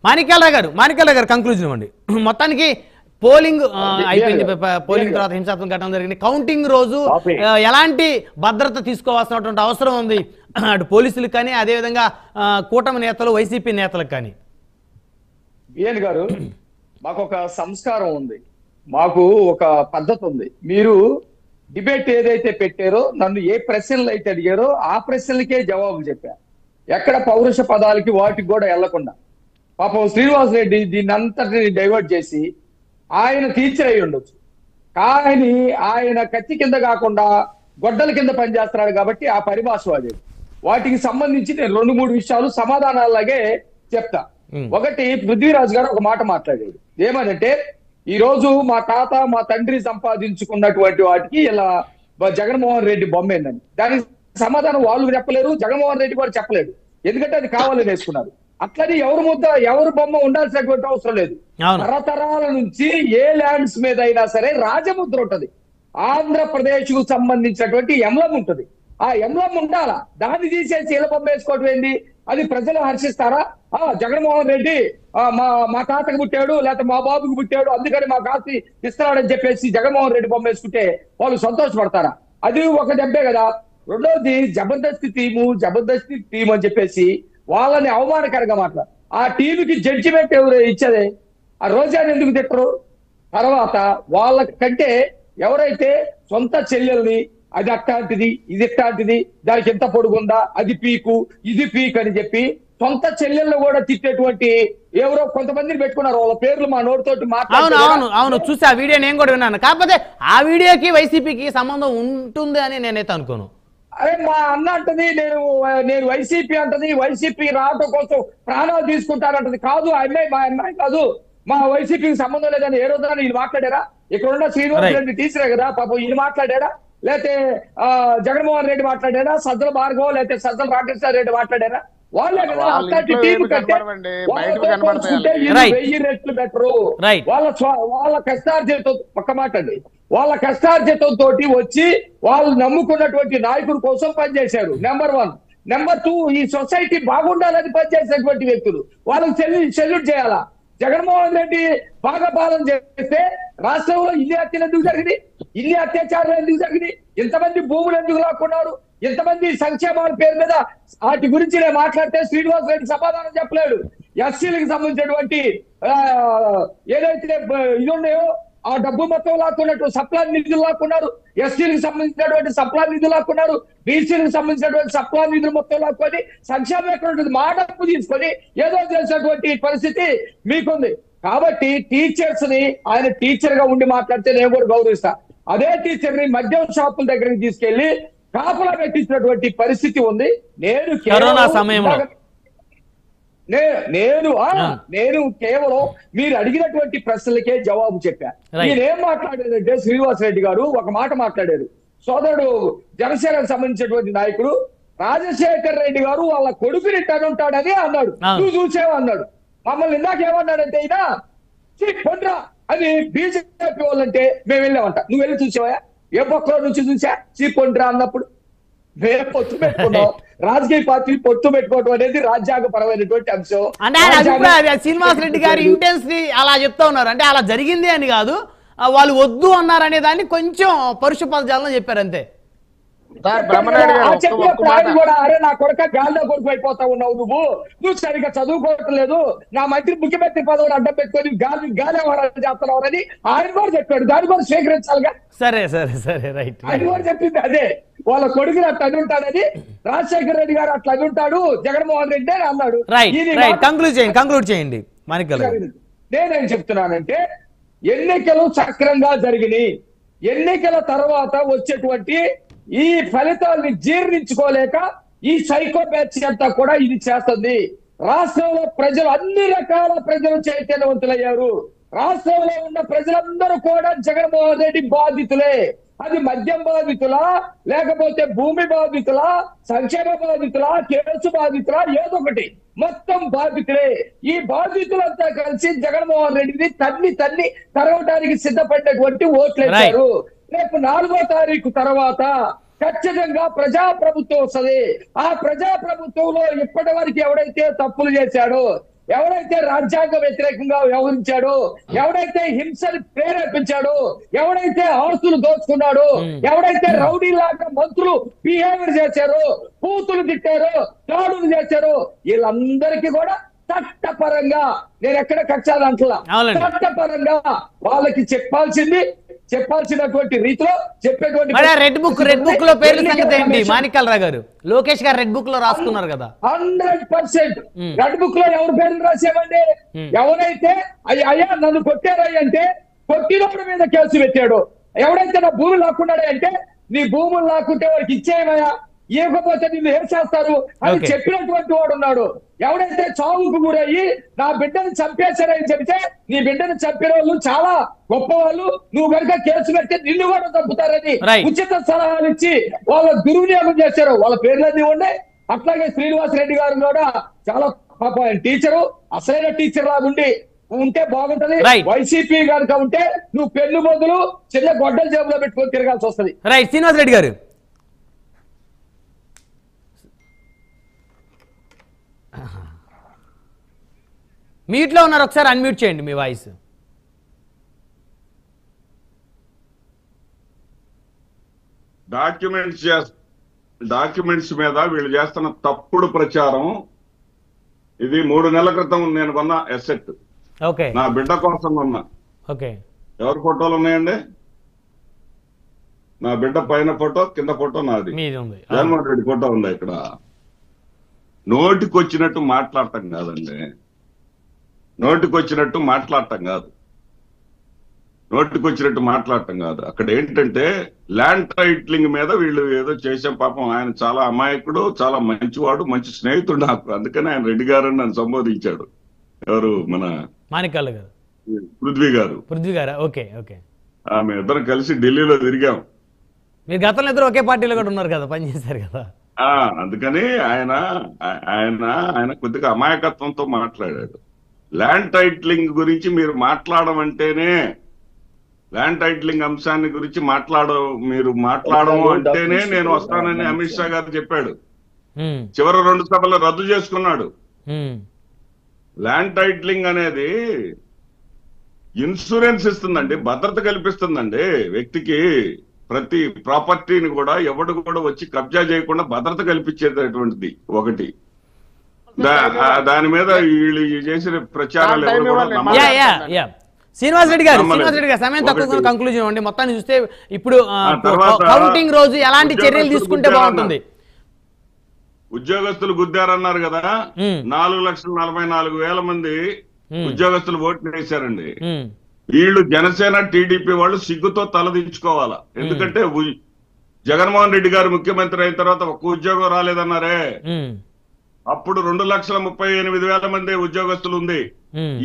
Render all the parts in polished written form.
మాణిక్యాలరావు గారు కంక్లూజన్ ఇవ్వండి. మొత్తానికి పోలింగ్ అయిపోయింది, పోలింగ్ తర్వాత హింసాత్మక ఘటన జరిగింది. కౌంటింగ్ రోజు ఎలాంటి భద్రత తీసుకోవాల్సినటువంటి అవసరం ఉంది అటు పోలీసులకు కానీ అదేవిధంగా కూటమి నేతలు వైసీపీ నేతలకు కానీ? బిఎన్ గారు, మాకు ఒక సంస్కారం ఉంది, మాకు ఒక పద్ధతి ఉంది. మీరు డిబేట్ ఏదైతే పెట్టారో, నన్ను ఏ ప్రశ్నలు అయితే అడిగారో ఆ ప్రశ్నలకే జవాబు చెప్పారు. ఎక్కడ పౌరుష పదాలకి వాటికి కూడా వెళ్లకుండా. పాపం శ్రీనివాస్ రెడ్డి దీన్ని అంతటిని డైవర్ట్ చేసి ఆయన టీచర్ అయి ఉండొచ్చు, కానీ ఆయన కత్తి కింద కాకుండా గొడ్డల కింద పనిచేస్తున్నాడు కాబట్టి ఆ పరిభాష వాడేది. వాటికి సంబంధించి నేను 2-3 విషయాలు సమాధానాలాగే చెప్తా. ఒకటి, పృథ్వీరాజ్ గారు ఒక మాట మాట్లాడేది ఏమనంటే, ఈ రోజు మా తాత మా తండ్రి సంపాదించుకున్నటువంటి వాటికి ఇలా జగన్మోహన్ రెడ్డి బొమ్మ ఏందని. దానికి సమాధానం వాళ్ళు చెప్పలేరు, జగన్మోహన్ రెడ్డి కూడా చెప్పలేడు, ఎందుకంటే అది కావాలని వేసుకున్నారు. అట్లని ఎవరు బొమ్మ ఉండాల్సినటువంటి అవసరం లేదు. తరతరాల నుంచి ఏ ల్యాండ్స్ మీద అయినా సరే రాజముద్ర ఉంటది. ఆంధ్రప్రదేశ్ కు సంబంధించినటువంటి ఎంలం ఉంటది, ఆ ఎంలం ఉండాలా. దాన్ని తీసేసి ఇలా బొమ్మ వేసుకోవడం ఏంది? అది ప్రజలు హర్షిస్తారా? జగన్మోహన్ రెడ్డి మా తాతకు పుట్టాడు, లేకపోతే మా బాబుకు పుట్టాడు, అందుకని మా ఆస్తి ఇస్తున్నాడని చెప్పేసి జగన్మోహన్ రెడ్డి బొమ్మ వేసుకుంటే వాళ్ళు సంతోషపడతారా? అది ఒక దెబ్బే కదా. రెండోది, జబర్దస్త్ టీం అని చెప్పేసి వాళ్ళని అవమానకరంగా మాట్లాడారు. ఆ టీంకి జడ్జిమెంట్ ఎవరు ఇచ్చేదే? ఆ రోజాని ఎందుకు తిట్టరు? తర్వాత వాళ్ళ కంటే ఎవరైతే సొంత చెల్లెల్ని అది అట్టాంటిది ఇది ఇట్టాంటిది, దానికి ఎంత పొడుగుందా, అది పీకు ఇది పీక్ అని చెప్పి సొంత చెల్లెళ్ళు కూడా తిట్టేటువంటి ఎవరో కొంతమందిని పెట్టుకున్నారు. వాళ్ళ పేర్లు మా నోటితోటి అవును చూసి ఆ వీడియో నేను కూడా విన్నాను. కాకపోతే ఆ వీడియోకి వైసీపీకి సంబంధం ఉంటుంది అని నేనైతే అనుకోను. అరే మా అన్న అంటది నేను వైసీపీ అంటది, వైసీపీ రావటం కోసం ప్రాణాలు తీసుకుంటారంటది. కాదు, అమ్మాయి మా అమ్మాయి కాదు, మా వైసీపీకి సంబంధం లేదని ఏ రోజున వీళ్ళు మాట్లాడారా? ఇక్కడ ఉన్న శ్రీనివాస్ రెడ్డి టీచరే కదా పాపం, ఈయన మాట్లాడారా? లేకపోతే జగన్మోహన్ రెడ్డి మాట్లాడారా? సజ్జల భార్గవ్ లేకపోతే సజ్జల రాకేశ్వర రెడ్డి మాట్లాడారా? వాళ్ళే కదా. అట్లాంటి టీం కంటే 1000 రెట్లు బెటరు. వాళ్ళ కష్టార్జితంతో పక్క మాటండి, వాళ్ళ కష్టార్జితంతో వచ్చి వాళ్ళు నమ్ముకున్నటువంటి నాయకుడి కోసం పనిచేశారు. నెంబర్ 1. నెంబర్ 2, ఈ సొసైటీ బాగుండాలని పనిచేసినటువంటి వ్యక్తులు, వాళ్ళకి సెల్యూట్ చేయాలా. జగన్మోహన్ రెడ్డి బాగా పాలన చేస్తే రాష్ట్రంలో ఇన్ని హత్యలు ఎందుకు జరిగింది? ఇన్ని అత్యాచారాలు ఎందుకు జరిగింది? ఇంతమంది భూములు ఎందుకు లాక్కున్నారు? ఇంతమంది సంక్షేమాల పేరు మీద వాటి గురించి నేను మాట్లాడితే శ్రీనివాస్ రెడ్డి సమాధానం చెప్పలేడు. ఎస్సీలకు సంబంధించినటువంటి ఏదైతే ఇది ఉన్నాయో ఆ డబ్బు మొత్తం లాక్కున్నట్టు సప్లా నిధులు లాక్కున్నారు, ఎస్సీలకు సంబంధించినటువంటి సప్లా నిధులు లాక్కున్నారు, బీసీలకు సంబంధించినటువంటి సప్లా నిధులు మొత్తం లాక్కొని సంక్షేమం ఎక్కడ ఉంటుంది? మా డబ్బు తీసుకొని ఏదో చేసినటువంటి పరిస్థితి మీకుంది. కాబట్టి టీచర్స్ ని ఆయన టీచర్ గా ఉండి మాట్లాడితే నేను కూడా గౌరవిస్తా. అదే టీచర్ ని మద్యం షాపుల దగ్గరికి తీసుకెళ్లి కాపలా పెట్టించినటువంటి పరిస్థితి ఉంది. కరోనా సమయంలో నేను కేవలం మీరు అడిగినటువంటి ప్రశ్నలకే జవాబు చెప్పా. నేనేం మాట్లాడానంటే, శ్రీనివాస్ రెడ్డి గారు ఒక మాట మాట్లాడారు. సోదరుడు జనసేనకు సంబంధించినటువంటి నాయకుడు రాజశేఖర్ రెడ్డి గారు వాళ్ళ కొడుకుని ఉంటాడని అన్నాడు. నువ్వు చూసేవా అన్నాడు. మమ్మల్ని ఇందాక ఏమన్నాడంటే, అయినా పొండ్రా అని బీజేపీ వాళ్ళంటే మేము వెళ్ళామంట. నువ్వు వెళ్ళి చూసావా? ఏ పక్కలో నుంచి చూసా పొండ్రా అన్నప్పుడు? మేము పొత్తు పెట్టుకున్నాం. రాజకీయ పార్టీ పొత్తు పెట్టుకోవడం అనేది రాజ్యాంగపరమైనటువంటి అంశం. అంటే శ్రీనివాస్ రెడ్డి గారి ఇంటెన్సిటీ అలా చెప్తా ఉన్నారు. అంటే అలా జరిగింది అని కాదు, వాళ్ళు వద్దు అన్నారు అనే దాన్ని కొంచెం పరుష పదజాలం చెప్పారు అంతే. అరే నా కొడుక గాలిలో కొడుకు అయిపోతా ఉన్నావు, నువ్వు సరిగ్గా చదువుకోవట్లేదు, నా మంత్రి ముఖ్యమంత్రి పదవులు అడ్డం పెట్టుకొని గాలి వ్యవహారాలు చేస్తున్నావు అని ఆయన కూడా చెప్పాడు. దాన్ని కూడా స్వీకరించాలిగా. సరే రైట్. ఆయన కూడా చెప్పింది అదే, వాళ్ళ కొడుకుని అట్లా అని ఉంటాడని. రాజశేఖర రెడ్డి గారు అట్లా అని ఉంటాడు, జగన్మోహన్ రెడ్డి అని అన్నాడు. కంక్లూడ్ చేయండి. నేనేం చెప్తున్నానంటే, ఎన్నికలు సక్రంగా జరిగినాయి. ఎన్నికల తర్వాత వచ్చేటువంటి ఈ ఫలితాన్ని జీర్ణించుకోలేక ఈ సైకోపాథ్స్ అంతా కూడా ఇది చేస్తుంది. రాష్ట్రంలో ప్రజలు అన్ని రకాల ప్రజలు చైతన్యవంతులయ్యారు. రాష్ట్రంలో ఉన్న ప్రజలందరూ కూడా జగన్మోహన్ రెడ్డి బాధితులే. అది మద్యం బాధితులా, లేకపోతే భూమి బాధితులా, సంక్షేమ బాధితులా, కేసు బాధితులా, ఏదో ఒకటి, మొత్తం బాధితులే. ఈ బాధితులంతా కలిసి జగన్మోహన్ రెడ్డిని తన్ని తరవడానికి సిద్ధపడినటువంటి ఓట్లేశారు. రేపు 4వ తారీఖు తర్వాత ఖచ్చితంగా ప్రజాప్రభుత్వం వస్తుంది. ఆ ప్రజాప్రభుత్వంలో ఇప్పటి వరకు ఎవడైతే తప్పులు చేశాడో, ఎవడైతే రాజ్యాంగ వ్యతిరేకంగా వ్యవహరించాడో, ఎవడైతే హింసని ప్రేరేపించాడో, ఎవడైతే ఆస్తులు దోచుకున్నాడో, ఎవడైతే రౌడీ లాగా మంత్రులు బిహేవియర్ చేశారో, కూతులు తిట్టారో, దాడులు చేశారో, వీళ్ళందరికీ కూడా చట్టపరంగా, నేను ఎక్కడ కక్షాలు అంటలా, చట్టపరంగా వాళ్ళకి చెప్పాల్సినటువంటి రీతిలో చెప్పేటువంటి రెడ్ బుక్ లో పేర్ల సంగతి ఏంటి మాణిక్యాలరావు గారు? లోకేష్ గారు రెడ్ బుక్ లో రాసుకున్నారు కదా. 100% రెడ్ బుక్ లో ఎవరి పేర్లు రాసేవండి? ఎవరైతే అయ్యా నన్ను కొట్టారయ్య అంటే కొట్టినోడి మీద కేసు పెట్టాడు. ఎవడైతే నా భూమి లాక్కున్నాడే అంటే నీ భూములు లాక్కుంటే వాడికి ఇచ్చేయమయ్యా, ఇవ్వకపోతే నిన్ను ఏం చేస్తారు అని చెప్పినటువంటి వాడు ఉన్నాడు. ఎవడైతే చావుకు గురయ్యి నా బిడ్డను చంపేశారని చెబితే నీ బిడ్డను చంపిన వాళ్ళు చాలా గొప్ప వాళ్ళు, నువ్వు కనుక కేసు పెడితే నిన్ను కూడా చంపుతారని ఉచిత సలహాలు ఇచ్చి వాళ్ళ దుర్వినియోగం చేశారు. వాళ్ళ పేర్లన్నీ ఉన్నాయి. అట్లాగే శ్రీనివాస్ రెడ్డి గారు కూడా చాలా పాప టీచరు, అసలైన టీచర్ లాగా ఉంటే బాగుంటది. వైసీపీ కనుక ఉంటే నువ్వు పెళ్లి బదులు చిన్న గొడ్డల జేబులో పెట్టుకొని తిరగాల్సి వస్తుంది. రైట్, శ్రీనివాస్ రెడ్డి గారు మీట్లో ఉన్నారు, ఒకసారి అన్మ్యూట్ చేయండి మీ వాయిస్. డాక్యుమెంట్స్ మీద వీళ్ళు చేస్తున్న తప్పుడు ప్రచారం. ఇది 3 నెలల క్రితం నేను కొన్న ఎసెట్. ఓకే, నా బిడ్డ కోసం కొన్నా. ఓకే, ఎవరి ఫోటోలు ఉన్నాయండి? నా బిడ్డ పైన ఫోటో, కింద ఫోటో నాది. జగన్మోహన్ రెడ్డి ఫోటో ఉంది ఇక్కడ. నోటికొచ్చినట్టు మాట్లాడటం కాదండి, నోటికొచ్చినట్టు మాట్లాడటం కాదు. అక్కడ ఏంటంటే ల్యాండ్ టైటిలింగ్ మీద వీళ్ళు ఏదో చేసాం. పాపం ఆయన చాలా అమాయకుడు, చాలా మంచివాడు, మంచి స్నేహితుడు నాకు. అందుకని ఆయన రెడ్డి గారు అని నన్ను సంబోధించాడు. ఎవరు? మన మాణిక్యాలరావు గారు, పృథ్వీ గారు. ఓకే ఓకే, ఆమె ఇద్దరం కలిసి ఢిల్లీలో తిరిగాం. మీరు గతంలో ఇద్దరు ఒకే పార్టీలో కూడా ఉన్నారు కదా, పనిచేశారు కదా. అందుకని ఆయన కొద్దిగా అమాయకత్వంతో మాట్లాడాడు. ల్యాండ్ టైటిలింగ్ గురించి మీరు మాట్లాడమంటేనే, ల్యాండ్ టైటిలింగ్ అంశాన్ని గురించి మాట్లాడము అంటేనే నేను వస్తానని అమిత్ షా గారు చెప్పాడు. చివరి 2 సభలు రద్దు చేసుకున్నాడు. ల్యాండ్ టైటిలింగ్ అనేది ఇన్సూరెన్స్ ఇస్తుందండి, భద్రత కల్పిస్తుందండి వ్యక్తికి. ప్రతి ప్రాపర్టీని కూడా ఎవడు కూడా వచ్చి కబ్జా చేయకుండా భద్రత కల్పించేటటువంటిది ఒకటి. దాని మీద వీళ్ళు చేసిన ప్రచారాలు శ్రీనివాస్ రెడ్డి గారు సమయం తక్కువ, కంక్లూజన్ ఇవ్వండి. మొత్తాన్ని చూస్తే ఇప్పుడు కౌంటింగ్ రోజు ఎలాంటి చర్యలు తీసుకుంటే బాగుంటుంది? ఉద్యోగస్తులు గుద్దారన్నారు కదా, 4,44,000 మంది ఉద్యోగస్తులు ఓట్లు వేశారండి. వీళ్ళు జనసేన టీడీపీ వాళ్ళు సిగ్గుతో తలదించుకోవాలా. ఎందుకంటే జగన్మోహన్ రెడ్డి గారు ముఖ్యమంత్రి అయిన తర్వాత ఒక్క ఉద్యోగం రాలేదన్నారే, అప్పుడు 2,38,000 మంది ఉద్యోగస్తులు ఉంది.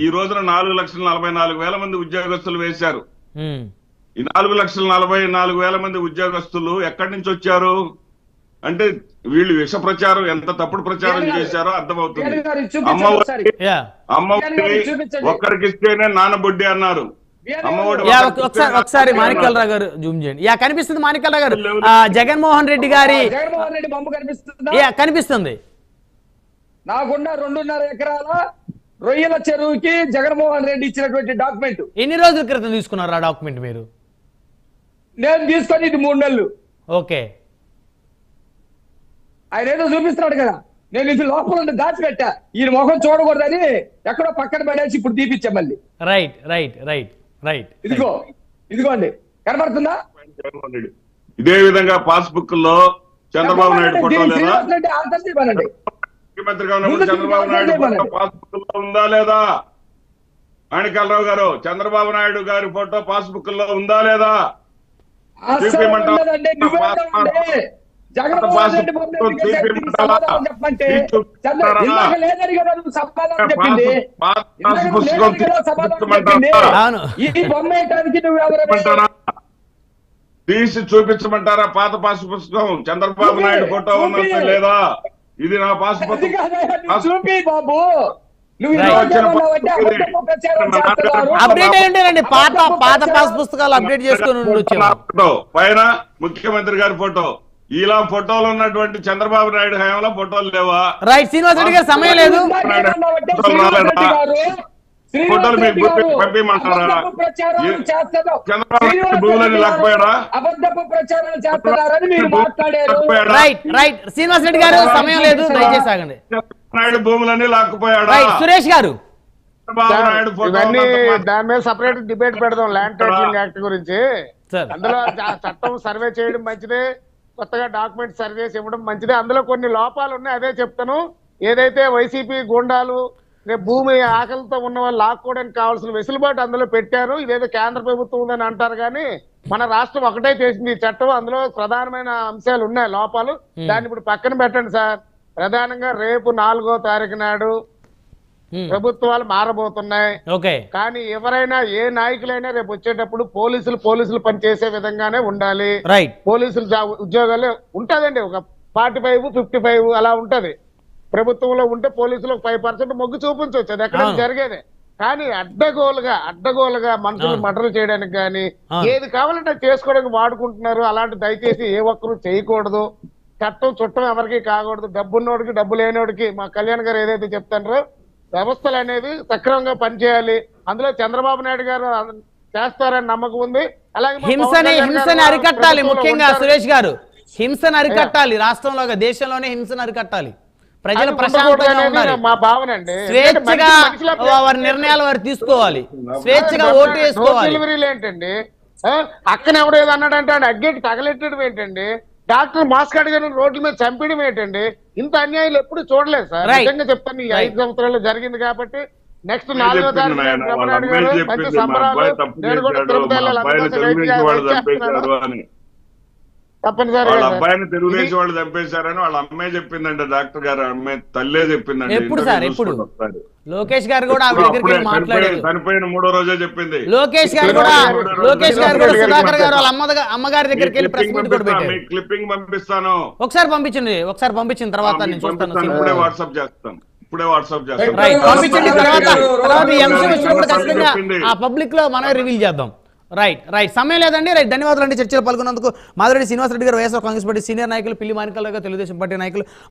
ఈ రోజున 4,44,000 మంది ఉద్యోగస్తులు వేశారు. ఈ 4,44,000 మంది ఉద్యోగస్తులు ఎక్కడి నుంచి వచ్చారు అంటే వీళ్ళు విష ప్రచారం, ఎంత తప్పుడు ప్రచారం చేశారో అర్థమవుతుంది. అమ్మఒడి ఒక్కరికిస్తేనే నానబొడ్డి అన్నారు. ఒకసారి మాణిక్యాలరావు గారు జూమ్ చేయండి. కనిపిస్తుంది మాణిక్యాలరావు గారు, జగన్మోహన్ రెడ్డి గారి బొమ్మ కనిపిస్తుంది. నాకున్న 2.5 ఎకరాల రొయ్యల చెరువుకి జగన్మోహన్ రెడ్డి ఇచ్చినటువంటి డాక్యుమెంట్. ఎన్ని రోజుల క్రితం తీసుకున్నారు ఆ డాక్యుమెంట్ మీరు? నేను తీసుకొని ఇది 3 నెలలు. ఓకే, ఆయన ఏదో చూపిస్తున్నాడు కదా, నేను ఇది లోపల దాచిపెట్టా, ఈయన ముఖం చూడకూడదని ఎక్కడో పక్కన పడేసి ఇప్పుడు తీపిచ్చా మళ్ళీ. రైట్ ఇదిగోండి, కనబడుతుందా? ఇదే విధంగా పాస్బుక్ లో చంద్రబాబు నాయుడు ఫోటో లేదా? ముఖ్యమంత్రిగా ఉన్నప్పుడు చంద్రబాబు నాయుడు ఫోటో పాస్బుక్ లో ఉందా లేదా? మాణిక్యాలరావు గారు, చంద్రబాబు నాయుడు గారి ఫోటో పాస్బుక్ లో ఉందా లేదా? తీసి చూపించమంటారా పాత పాస్ పుస్తకం? చంద్రబాబు నాయుడు ఫోటో ఉన్నట్టు లేదా? ఇది నా పాస్ చూపి బాబు. అప్డేట్ అయ్యండి, పాత పాస్ పుస్తకాలు అప్డేట్ చేసుకుని పైన ముఖ్యమంత్రి గారి ఫోటో, ఇలా ఫోటోలు ఉన్నటువంటి చంద్రబాబు నాయుడు హయాంలో ఫోటోలు లేవా? రైట్ శ్రీనివాస్ రెడ్డి గారు సమయం లేదు. ఫోటోలు మీకు పంపించమంటారా? చంద్రబాబు నాయుడు భూములని లేకపోయాడా? అబద్ధపు ప్రచారాలు చేస్తున్నారని మీరు మాట్లాడారు. రైట్ రైట్ శ్రీనివాస్ రెడ్డి గారు సమయం లేదు, దయచేసి ఆగండి. చంద్రబాబు నాయుడు భూములని లేకపోయాడా? రైట్ సురేష్ గారు. చంద్రబాబు నాయుడు ఇవన్నీ ఫోటోలు దాని మీద సపరేట్ డిబేట్ పెడదాం. ల్యాండ్ టైటిలింగ్ యాక్ట్ గురించి సార్ అందులో చట్టం సర్వే చేయడం మంచిదే, కొత్తగా డాక్యుమెంట్ సర్వేస్ ఇవ్వడం మంచిదే. అందులో కొన్ని లోపాలు ఉన్నాయి, అదే చెప్తాను. ఏదైతే వైసీపీ గుండాలు రేపు భూమి ఆకలితో ఉన్న వాళ్ళు లాక్కోవడానికి కావాల్సిన వెసులుబాటు అందులో పెట్టారు. ఇదేదో కేంద్ర ప్రభుత్వం ఉందని అంటారు, కానీ మన రాష్ట్రం ఒకటే చేసింది ఈ చట్టం. అందులో ప్రధానమైన అంశాలు ఉన్నాయి, లోపాలు. దాన్ని ఇప్పుడు పక్కన పెట్టండి సార్. ప్రధానంగా రేపు 4వ తారీఖు నాడు ప్రభుత్వాలు మారబోతున్నాయి. ఓకే కానీ ఎవరైనా ఏ నాయకులైనా రేపు వచ్చేటప్పుడు పోలీసులు పనిచేసే విధంగానే ఉండాలి. రైట్ పోలీసులు ఉద్యోగాలు ఉంటదండి, ఒక 45, 55 అలా ఉంటది. ప్రభుత్వంలో ఉంటే పోలీసులు 5% మొగ్గు చూపించవచ్చు, అది ఎక్కడ జరిగేదే. కానీ అడ్డగోలుగా మనుషులు మర్డర్లు చేయడానికి కానీ ఏది కావాలంటే చేసుకోవడానికి వాడుకుంటున్నారు. అలాంటి దయచేసి ఏ ఒక్కరు చేయకూడదు. చుట్టం ఎవరికి కాకూడదు. డబ్బున్నోడికి డబ్బు లేనోడికి మా కళ్యాణ్ గారు ఏదైతే చెప్తారో వ్యవస్థలు అనేవి సక్రమంగా పనిచేయాలి. అందులో చంద్రబాబు నాయుడు గారు చేస్తారని నమ్మకం ఉంది. అలాగే హింసని అరికట్టాలి. ముఖ్యంగా సురేష్ గారు హింసను అరికట్టాలి. రాష్ట్రంలో దేశంలోనే హింసను అరికట్టాలి. ప్రజలు ప్రశాంతంగా ఉండాలి, మా భావన అండి. స్వేచ్ఛగా వారి నిర్ణయాలు వారు తీసుకోవాలి, స్వేచ్ఛగా ఓటు వేసుకోవాలి. ఏంటండి అక్కన ఎవడో ఏదో అన్నాడంటే అగ్గేటి తగలెట్టడం ఏంటండి? డాక్టర్ మాస్క్ అడిగిన రోడ్ల మీద చంపడం ఏంటండి? ఇంత అన్యాయాలు ఎప్పుడు చూడలేదు సార్. నిజంగా చెప్తాను, ఈ 5 సంవత్సరాలు జరిగింది కాబట్టి. నెక్స్ట్ 4వ తారీఖు బ్రహ్మనాయుడు గారు మంచి సంబరాలు, నేను కూడా తిరుపతి వెళ్ళాలి. తప్పనిసరి వాళ్ళ అబ్బాయిని తెలుగుదేశం వాళ్ళు చంపేశారని వాళ్ళ అమ్మాయి చెప్పిందంటే, డాక్టర్ గారు అమ్మాయి తల్లే చెప్పిందంటే. ఎప్పుడు సార్? ఎప్పుడు? లోకేష్ గారు కూడా మాట్లాడారు. చనిపోయిన 3వ రోజే చెప్పింది. లోకేష్ గారు కూడా సుధాకర్ గారు వాళ్ళ అమ్మగారి దగ్గరికి వెళ్ళి ప్రెస్ మీట్ కూడా పెట్టారు. క్లిప్పింగ్ పంపిస్తాను, ఒకసారి పంపించిన తర్వాత నేను చూస్తాను. ఇప్పుడే వాట్సాప్ చేస్తాను. పంపించండి. తర్వాత ఈ అంశం వచ్చినప్పుడు ఖచ్చితంగా ఆ పబ్లిక్ లో మనమే రివీల్ చేద్దాం. రైట్ సమయం లేదండి. రైట్ ధన్యవాదాలు అండి చర్చలో పాల్గొన్నందుకు. మాధురెడ్డి శ్రీనివాసరెడ్డి గారు వైఎస్ఆర్ కాంగ్రెస్ పార్టీ సీనియర్ నాయకులు, పిల్లి మాణిక్యాల గారు తెలుగుదేశం పార్టీ నాయకులు,